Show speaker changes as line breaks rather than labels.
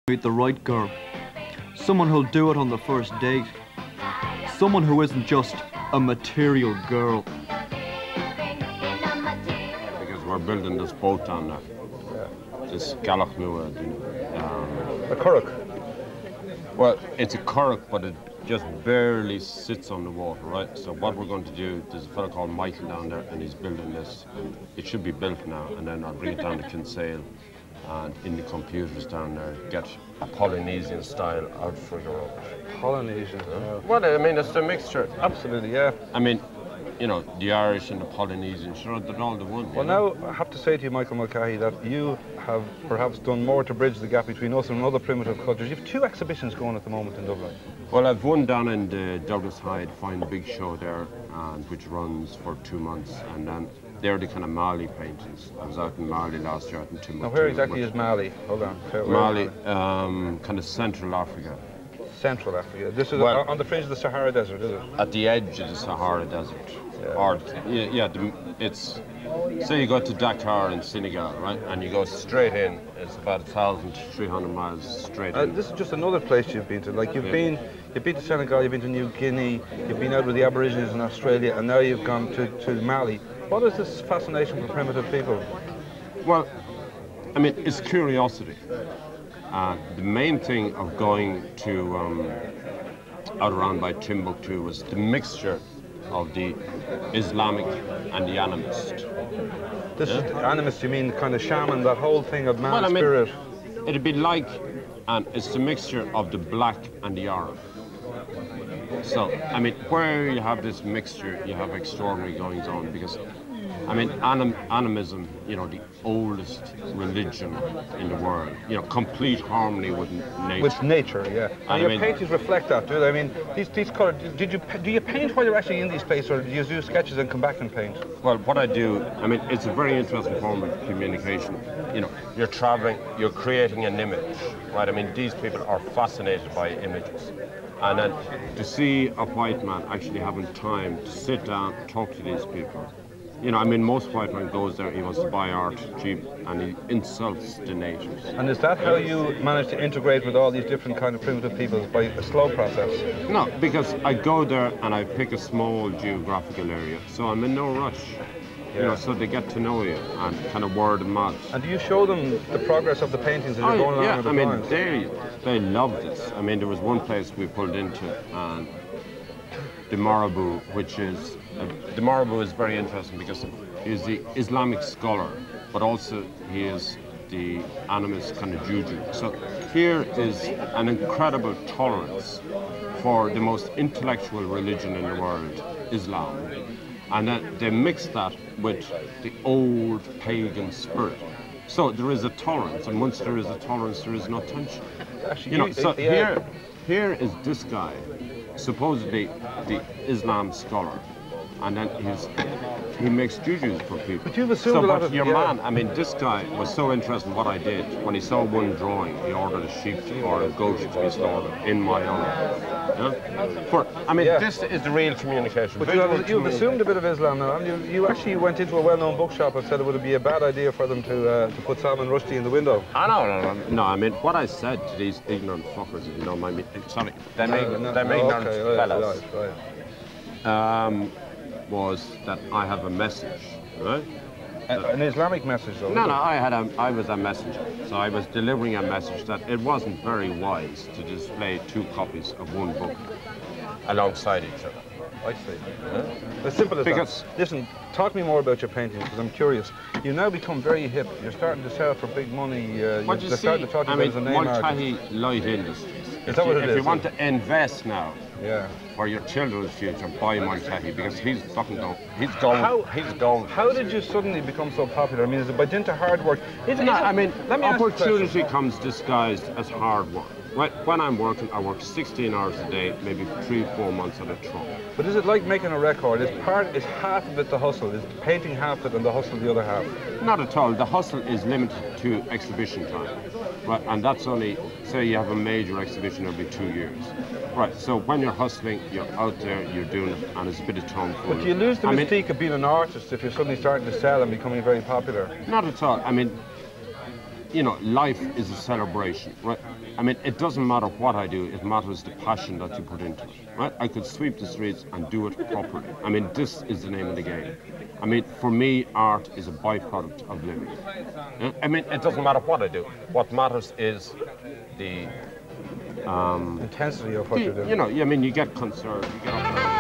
Meet the right girl. Someone who'll do it on the first date. Someone who isn't just a material girl.
Because we're building this boat down there. This Galach Nua.
A currach.
Well, it's a currach, but it just barely sits on the water, right? So what we're going to do, there's a fellow called Michael down there, and he's building this. It should be built now, and then I'll bring it down to Kinsale, and in the computers down there, get a Polynesian style out for Europe.
Polynesian. Yeah.
Well, I mean, it's a mixture.
Absolutely, yeah.
I mean, you know, the Irish and the Polynesian, sure, they're all the one.
Well, now, I have to say to you, Michael Mulcahy, that you have perhaps done more to bridge the gap between us and other primitive cultures. You have 2 exhibitions going at the moment in Dublin.
Well, I've one down in the Douglas Hyde Fine Big Show there, which runs for 2 months, and then they're the kind of Mali paintings. I was out in Mali last year, out in Timbuktu.
Now, where exactly is Mali? Hold on.
Mali, kind of Central Africa.
Central Africa. This is on the fringe of the Sahara Desert, is it?
At the edge of the Sahara Desert. Yeah. Or, it's, say you go to Dakar in Senegal, right? And you go straight in, it's about 1,000 to 300 miles straight in.
This is just another place you've been to. Like, you've been to Senegal, you've been to New Guinea, you've been out with the Aborigines in Australia, and now you've gone to Mali. What is this fascination for primitive people?
Well, I mean, it's curiosity. The main thing of going to out around by Timbuktu was the mixture of the Islamic and the animist.
This is the animist, you mean kind of shaman, that whole thing of man's spirit?
It'd be like, and it's the mixture of the black and the Arab. So, I mean, where you have this mixture, you have extraordinary goings on, because I mean, animism, you know, the oldest religion in the world, you know, complete harmony with nature.
With nature, yeah. And your paintings reflect that, do they? I mean, these colours, do you paint while you're actually in these places, or do you do sketches and come back and paint?
Well, what I do, I mean, it's a very interesting form of communication. You know, you're traveling, you're creating an image, right? I mean, these people are fascinated by images. And then to see a white man actually having time to sit down, talk to these people. You know, I mean, most white man goes there, he wants to buy art cheap, and he insults the natives.
And is that how you manage to integrate with all these different kind of primitive peoples, by a slow process?
No, because I go there and I pick a small geographical area, so I'm in no rush. Yeah. You know, so they get to know you, and kind of word of mouth.
And do you show them the progress of the paintings as you're going along with the drawings?
They love this. I mean, there was one place we pulled into, and the Marabout, which is, the Marabout is very interesting because he's the Islamic scholar, but also he is the animist kind of juju. So here is an incredible tolerance for the most intellectual religion in the world, Islam. And then they mix that with the old pagan spirit. So there is a tolerance, and once there is a tolerance, there is no tension.
Actually,
you know, so here is this guy, supposedly the Islam scholar, and then he makes jujus for people.
But you've assumed a lot of...
your man, I mean, this guy was so interested in what I did. When he saw one drawing, he ordered a sheep or a goat to be slaughtered in my honor. Yeah? This is the real communication.
But you've assumed a bit of Islam now, and you actually went into a well-known bookshop and said it would be a bad idea for them to put Salman Rushdie in the window.
No, I mean, what I said to these ignorant fuckers, if you don't mind me, sorry, they're ignorant fellas. Right. Was that I have a message, right?
An Islamic message, though?
No, I was a messenger. So I was delivering a message that it wasn't very wise to display 2 copies of one book alongside each other.
I see. As simple as that. Listen, talk to me more about your paintings, because I'm curious. You've now become very hip. You're starting to sell for big money.
What you see,
starting to talk about as a name artist.
Mulcahy Light Industries.
Is that what it is?
If you want to invest now,
yeah,
for your children's future, buy Mulcahy, because he's fucking going. He's going.
How did you suddenly become so popular? I mean, is it by dint of hard work?
I mean, opportunity comes disguised as hard work. Right, when I'm working, I work 16 hours a day, maybe 3-4 months at a trunk.
But is it like making a record? Is half of it the hustle? Is painting half of it and the hustle the other half?
Not at all. The hustle is limited to exhibition time. Right, and that's only, say you have a major exhibition every 2 years. Right, so when you're hustling, you're out there, you're doing it, and it's a bit of tomfoolery.
But do you lose the mystique of being an artist if you're suddenly starting to sell and becoming very popular?
Not at all. I mean, you know, life is a celebration, right? I mean, it doesn't matter what I do, it matters the passion that you put into it, right? I could sweep the streets and do it properly. I mean, this is the name of the game. I mean, for me, art is a byproduct of living. I mean, it doesn't matter what I do. What matters is the
intensity of what you're doing.
You know, I mean, you get concerned, you get up.